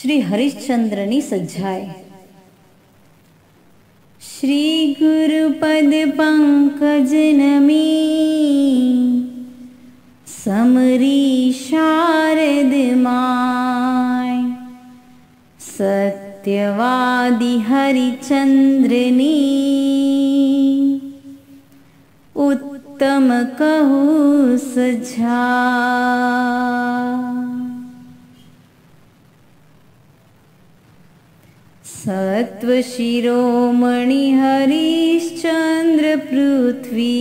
श्री हरिश्चंद्रनी सज्जाए। श्री गुरुपद पंकज नमी summary Sharad my. सत्यवादी हरिचंद्रनी उत्तम कहु सज्जा। सत्व शिरोमणि हरिश्चंद्र पृथ्वीपति।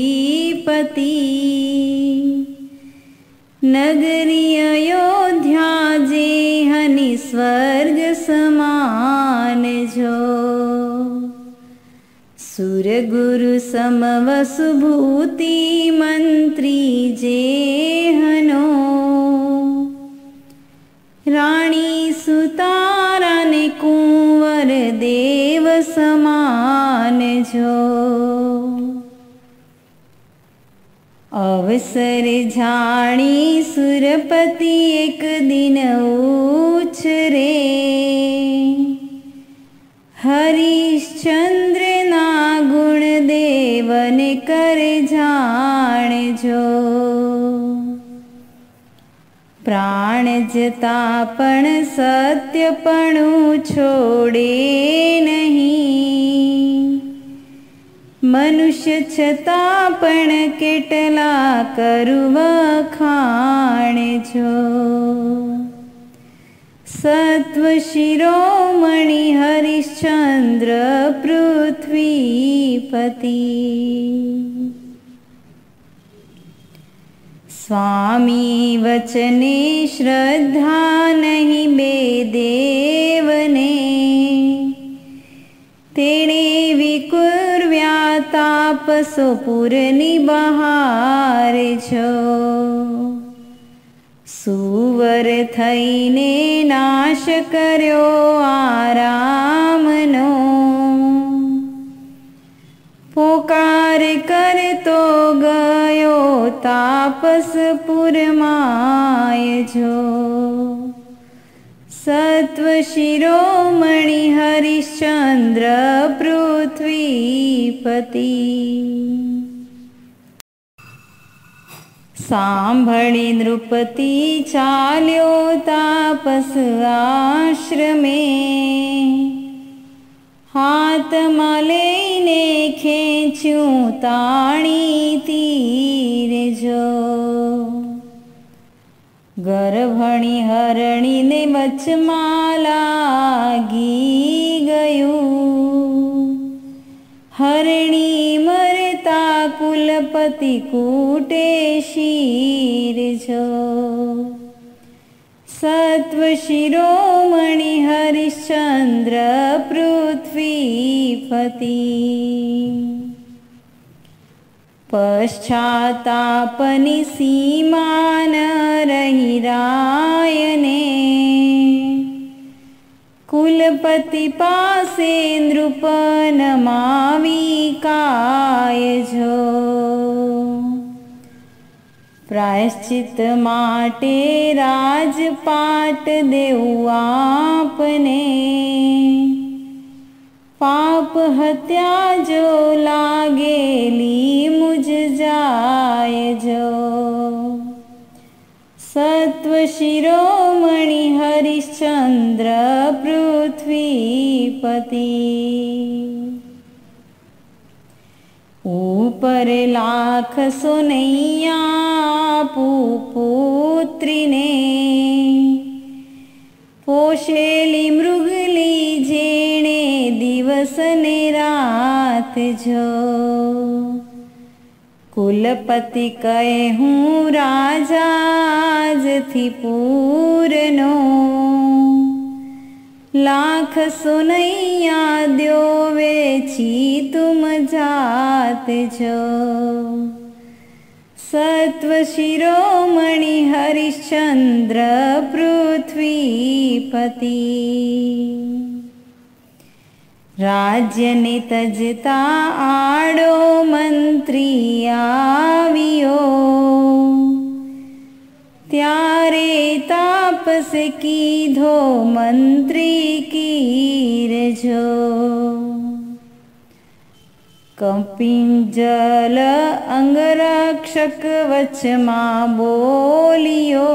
नगरी अयोध्या जेहनि स्वर्ग समान जो। सुर गुरु समवसुभूति मंत्री जेहनो। रानी सुतारा ने कुंवर देव समान जो। अवसर जानी सुरपति एक दिन उछरे। हरिश्चंद्र ना गुण देवन कर जान जो। प्राण जतापण सत्यपणु छोड़े नहीं। मनुष्य छतापण केटला करु वखाण जो। सत्व शिरोमणि हरिश्चंद्र पृथ्वीपति। स्वामी वचने श्रद्धा नहीं बेदेवने। तेणे विकुर्व्या तापसो पुरनि बहार जो। सुवर थईने नाश कर्यो आरामनो। पोकार करतो गयो तापस पुरमाय जो। सत्व शिरोमणि हरिश्चंद्र पृथ्वीपति। सांभळी नृपति चाल्यो तापस आश्रमे। हाथ मलईने खेच्યું ताणी तीर जो। गर्भणी हरणी ने वचમાં લાગી ગયું। हरणी मरता कुलपति कूटे शीर जो। सत्व शिरोमणि हरिश्चंद्र पृथ्वीपति। पश्चातापनि सीमा न रही रायने। कुलपति पासे नृप नमावी काय जो। प्रायश्चित माटे राजपाट देऊ आपने। पाप हत्या जो लागेली मुझ जाय जो। सत्व शिरोमणि हरिश्चंद्र पृथ्वीपति। ऊपर लाख सोनैया पुत्री ने। पोषेली मृगली जेणे दिवस ने रात जो। कुलपति कहे हूँ राजा थी पूरनो। लाख सोनैया द्यो वेची तुम जात जो। सत्व शिरोमणि हरिश्चंद्र पृथ्वीपति। राज्य ने तजता आड़ो मंत्री आवियो। त्यारे ताप आपसे कीधो मंत्री कीरजो। कपिंजल अंगरक्षक वचमा बोलियो,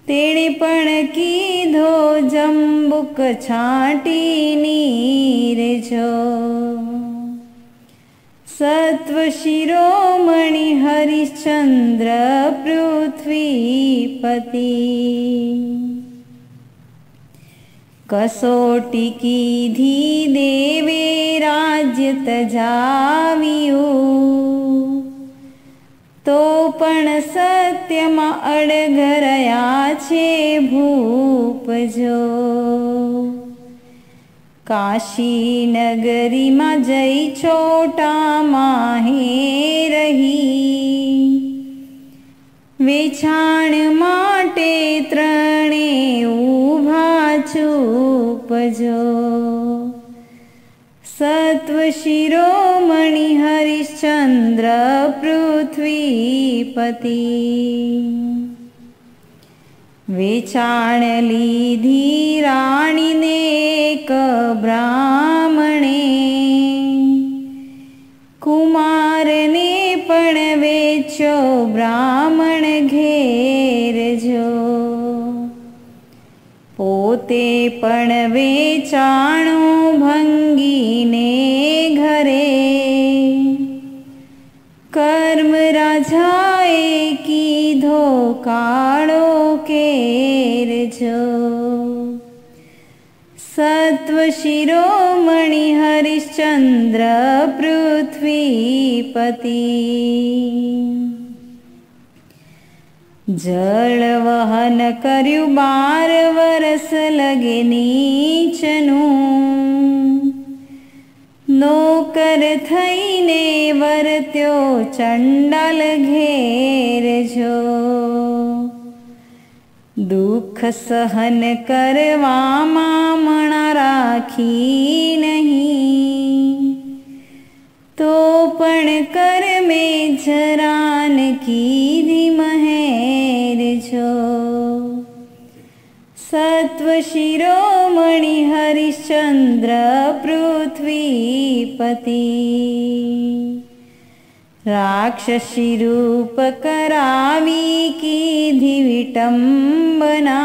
तेणे पण कीधो जंबुक छांटी नीरजो। सत्व शिरोमणि हरिश्चंद्र पृथ्वीपति। कसोटी कीधी देवे राज्य तजाव्यू, तो पण सत्यमा अडगरया छे भूपजो। काशी नगरी में जई छोटा माहे रही, वेचाण माटे त्रणे ऊभा चूपजो। सत्व शिरोमणि हरिश्चंद्र पृथ्वीपति। वेचाण लीधी राणी ने एक ब्राह्मणे, कुमार ने पण वेच्यो ब्राह्मण घेरजो। पोते पण वेचाणो भंगीने घरे, कर्म राजाए कीधो काळो केरजो। सत्व शिरोमणि हरिश्चंद्र पृथ्वीपति। जल वहन कर्यु 12 वर्ष लगे नीचनु, नौकर थईने वर्त्यो चंडाल घेरजो। दुख सहन करवामा मणा राखी नहीं, तो पण कर में जरान कीधी महेरजो। सत्व शिरोमणि हरिश्चंद्र पृथ्वीपति। राक्षसी रूप करावी कीधी विटंबना,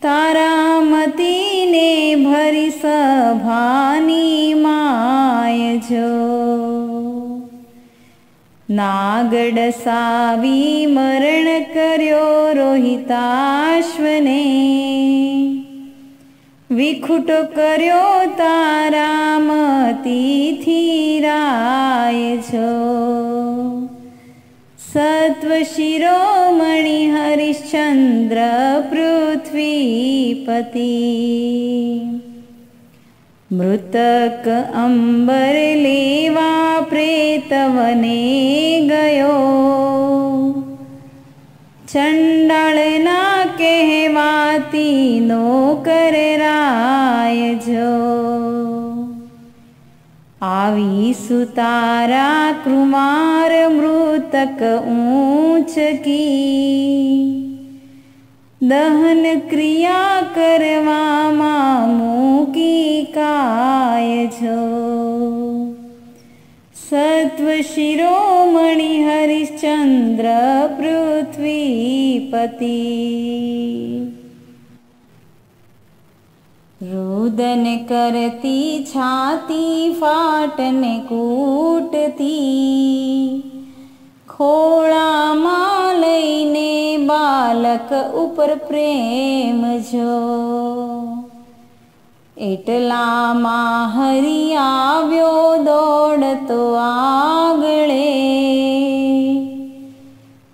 तारामती ने भरी सभानी मायजो। नागड सावी मरण कर्यो रोहिताश्वने, विखुटो कर्यो तारामती थी रायजो। सत्व शिरोमणि हरिश्चंद्र पृथ्वीपति। मृतक अंबर लेवा प्रेतवने गयो, चंडाल ना कहवाती नौकर रायजो। आवी सुतारा कुमार मृतक ऊंच की, दहन क्रिया करवामा मूकी कायजो। सत्व शिरोमणि हरिश्चंद्र पृथ्वीपति। रुदन करती छाती फाटन कूटती, खोळामां लईने बालक उपर प्रेम जो। એટલામાં હરિ આવ્યો દોડતો આગળે,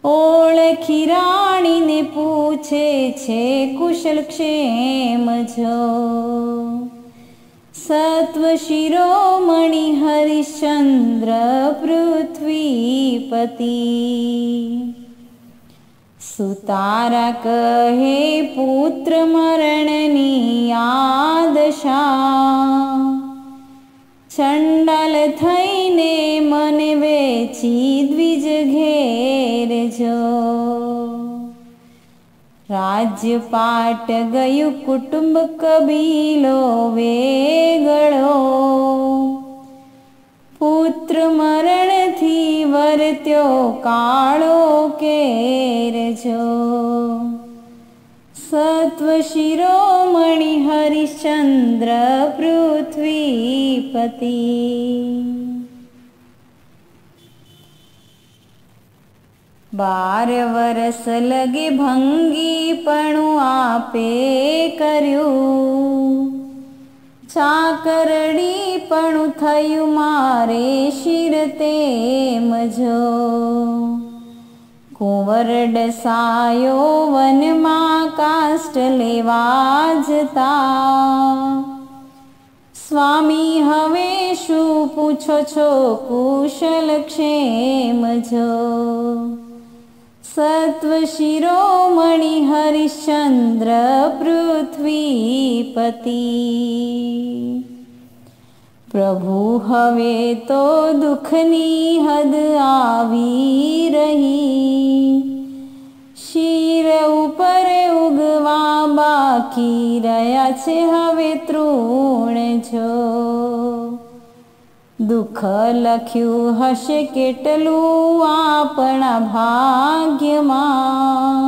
ઓળખી રાણીને પૂછે છે કુશલ ક્ષેમ જો. સત્વ શિરોમણિ હરિશ્ચંદ્ર પૃથ્વીપતિ. સુતારા કહે પુત્ર મરણની આદશા, ચંડાલ થઈને મને વેચી દ્વિજ ઘેરજો. રાજ્યપાટ ગયું કુટુંબ કબીલો વેગળો, પુત્ર મરણથી વર્ત્યો કાળો કેરજો. સત્વ શિરોમણિ હરિશ્ચંદ્ર પૃથ્વીપતિ. 12 વરસ લગે ભંગીપણું આપે કર્યું, ચાકરડીપણું થયું મારે શિર તેમજો. કુંવર ડસાયો વનમાં કાષ્ટ લેવા જતા, સ્વામી હવે શું પૂછો છો કુશલ ક્ષેમજો. સત્વ શિરોમણિ હરિશ્ચંદ્ર પૃથ્વીપતિ. પ્રભુ હવે તો દુઃખની હદ આવી રહી, શિર ઉપર ઉગવા બાકી રહ્યા છે હવે તૃણ જો. દુઃખ લખ્યું હશે કેટલું આપણા ભાગ્યમાં,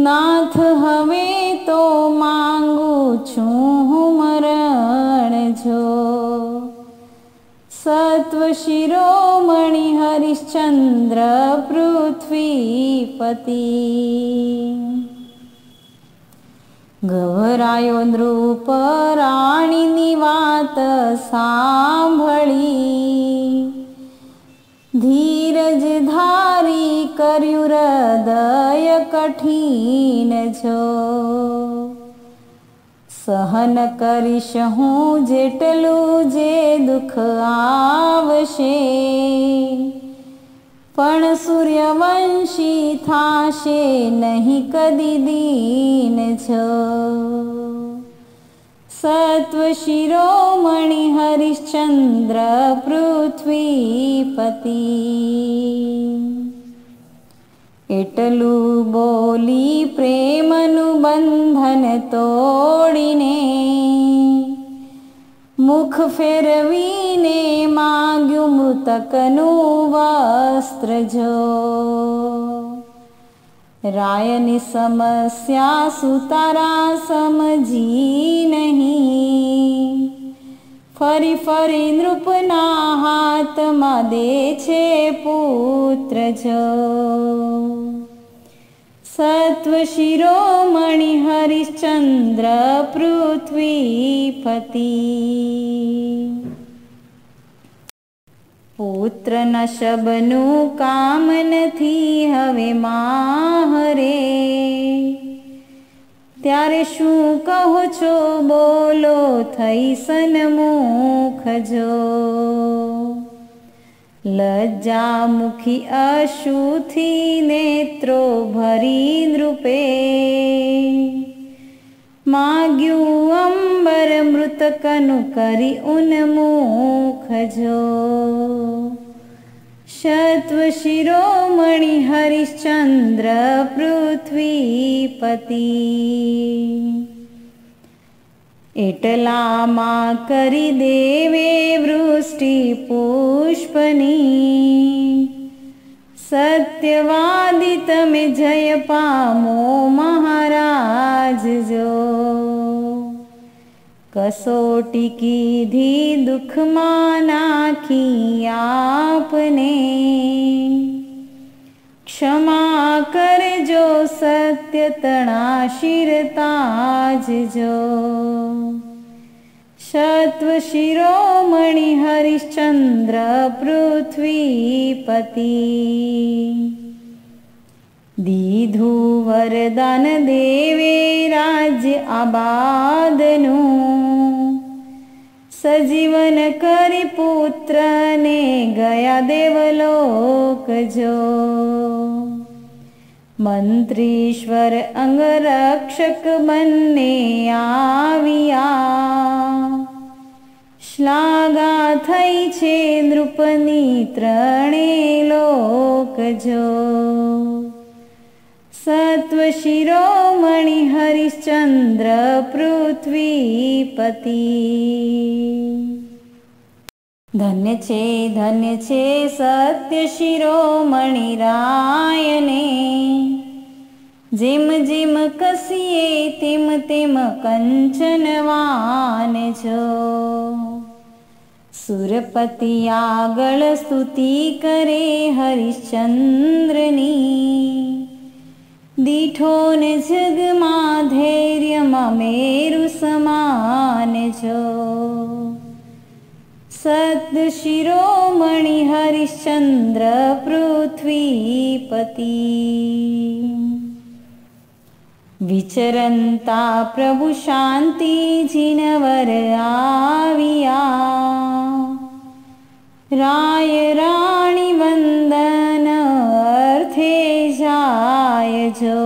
નાથ હવે તો માંગુ છું હું મરણ જો. સત્વ શિરોમણિ હરિશ્ચંદ્ર પૃથ્વીપતિ. ગભરાયો નૃપ રાણીની વાત સાંભળી, ધીરજ ધારી કર્યું હૃદય કઠિન જો. સહન કરીશ હું જેટલું જે દુઃખ આવશે, પણ સૂર્યવંશી થાશે નહીં કદી દીન જો. સત્વ શિરોમણિ હરિશ્ચંદ્ર પૃથ્વીપતિ. એટલું બોલી પ્રેમનું બંધન તોડીને, મુખ ફેરવીને માગ્યું મૃતકનું વસ્ત્ર જો. રાયની સમસ્યા સુતારા સમજી નહીં, ફરી ફરી નૃપના હાથમાં દે છે પુત્ર જો. સત્વ શિરોમણિ હરિશ્ચંદ્ર પૃથ્વીપતિ. પુત્રના શબનું કામ નથી હવે માહરે, ત્યારે શું કહો છો બોલો થઈ સન્મુખ જો. લજ્જામુખી અશુથી નેત્રો ભરી નૃપે, માગ્યું અંબર મૃતકનું કરી ઉન્મુખ જો. સત્વ શિરોમણિ હરિશ્ચંદ્ર પૃથ્વીપતિ. એટલામાં કરી દેવે વૃષ્ટિ પુષ્પની, સત્યવાદી તમે જય પામો મહારાજ જો. કસોટી કીધી દુઃખમાં નાખી આપને, ક્ષમા કરજો સત્ય તણા શિર તાજજો. સત્વ શિરોમણિ હરિશ્ચંદ્ર પૃથ્વીપતિ. દીધું વરદાન દેવે રાજ્ય આબાદનું, સજીવન કરી પુત્રને ગયા દેવલોક જો. મંત્રીશ્વર અંગરક્ષક બંને આવ્યા, શ્લાઘા થઈ છે નૃપની ત્રણે લોક જો. સત્વશિરોમણિ હરિશ્ચંદ્ર પૃથ્વીપતિ. ધન્ય છે સત્ય શિરોમણિ રાયને, જેમ જેમ કસીએ તેમ તેમ કંચનવાન જો. સુરપતિ આગળ સ્તુતિ કરે હરિશ્ચંદ્રની, દીઠોને જગમાં ધૈર્યમાં મેરુ સમાન જો. સદ શિરોમણિ હરિશ્ચંદ્ર પૃથ્વીપતિ. વિચરંતા પ્રભુ શાંતિ જીનવર આવ્યા, રાય રાણી વંદન અર્થે જાય જો.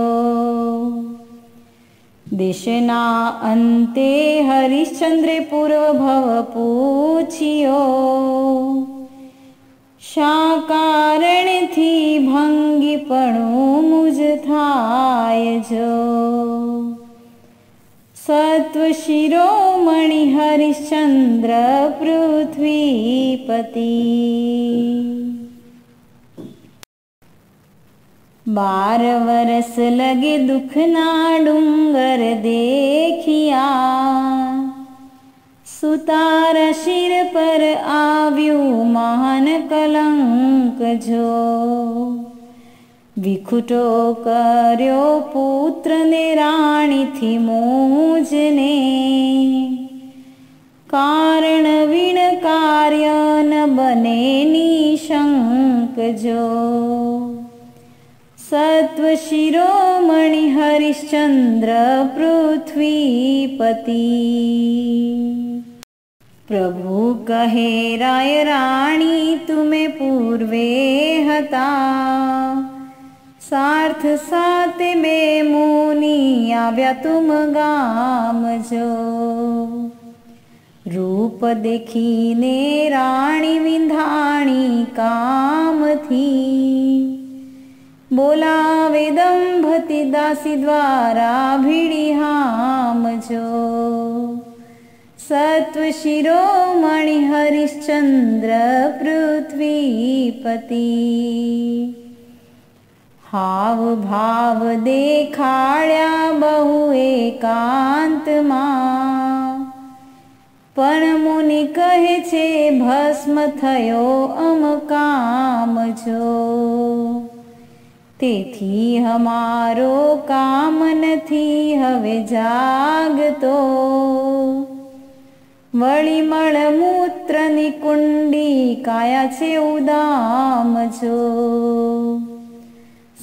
દેશના અંતે હરિશ્ચંદ્રે પૂર્વ ભવ પૂછ્યો, શા કારણથી ભંગીપણું મુજ થાય જો. સત્વ શિરોમણિ હરિશ્ચંદ્ર પૃથ્વીપતિ. 12 વરસ લગે દુઃખના ડુંગર દેખિયા, સુતારા શિર પર આવ્યું મહાન કલંક જો. વિખુટો કર્યો પુત્રને રાણીથી મોજને, કારણ વિણ કાર્ય ન બને નિશંક જો. સત્વ શિરોમણિ હરિશ્ચંદ્ર પૃથ્વીપતિ. પ્રભુ કહે રાય રાણી તુમે પૂર્વે હતા, સાર્થ સાથે બે મુનિ આવ્યા તુમ ગામ જો. રૂપ દેખીને રાણી વિંધાણી કામથી, બોલાવે દંભતી દાસી દ્વારા ભીડી હામ જો. સત્વ શિરોમણિ હરિશ્ચંદ્ર પૃથ્વીપતિ. હાવ ભાવ દેખાડ્યા બહુ એકાંતમાં, પણ મુનિ કહે છે ભસ્મ થયો અમકામ જો. તેથી હમારો કામ નથી હવે જાગતો, વળી મળમૂત્રની કુંડી કાયા છે ઉદામ જો.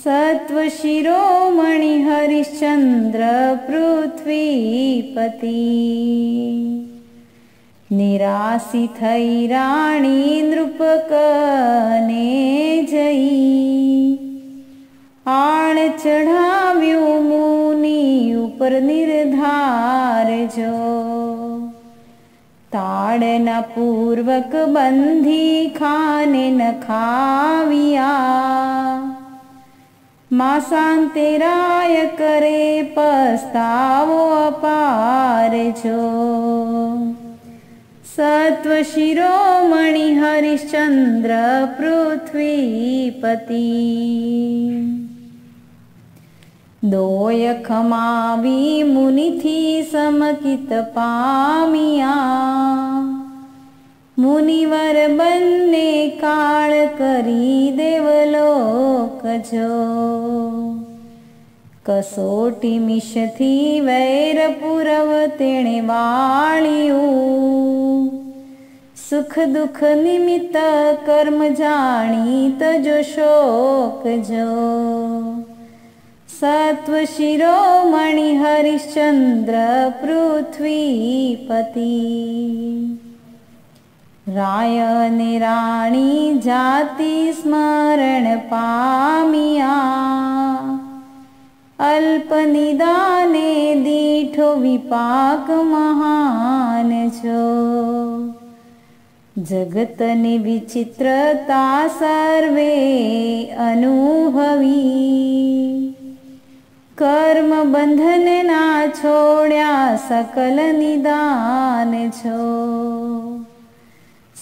સત્વ શિરોમણિ હરિશ્ચંદ્ર પૃથ્વીપતિ. નિરાશી થઈ રાણી નૃપકને જઈ, આણ ચઢાવ્યું મુનિ ઉપર નિર્ધાર જો. તાડના પૂર્વક બંધી ખાને નખાવ્યા, માસાંતે રાય કરે પસ્તાવો અપાર જો. સત્વ શિરોમણિ હરિશ્ચંદ્ર પૃથ્વીપતિ. દોય ખમાવી મુનિથી સમકિત પામ્યા, મુનિવર બંને કાળ કરી દેવલોક જો. કસોટી મિશથી વૈર પુરવ તેણે વાળ્યું, સુખ દુઃખ નિમિત્ત કર્મ જાણી તજો શોક જો. સત્વ શિરોમણિ હરિશ્ચંદ્ર પૃથ્વીપતિ. રાય ને રાણી જાતિ સ્મરણ પામ્યા, અલ્પ નિદાને દીઠો વિપાક મહાન જો. જગતની વિચિત્રતા સર્વે અનુભવી, બંધન ના છોડ્યા સકલ નિદાન છો.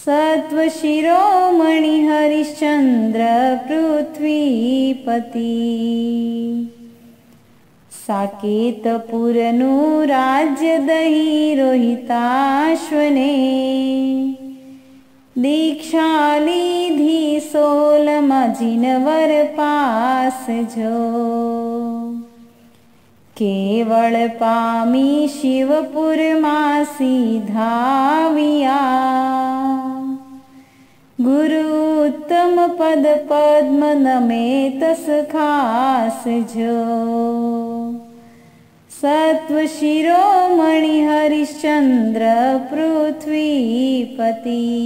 સત્વ શિરોમણિ હરિશ્ચંદ્ર પૃથ્વીપતિ. સાકેતપુરનું રાજ્ય દહી રોહિતાશ્વને. દીક્ષા લીધી 16માં જીનવર પાસ જો. કેવળ પામી શિવપુરમાં સીધાવ્યા. ગુરુ ઉત્તમ પદ પદ્મ નમે તસ ખાસ જો. સત્વ શિરોમણિ હરિશ્ચંદ્ર પૃથ્વીપતિ.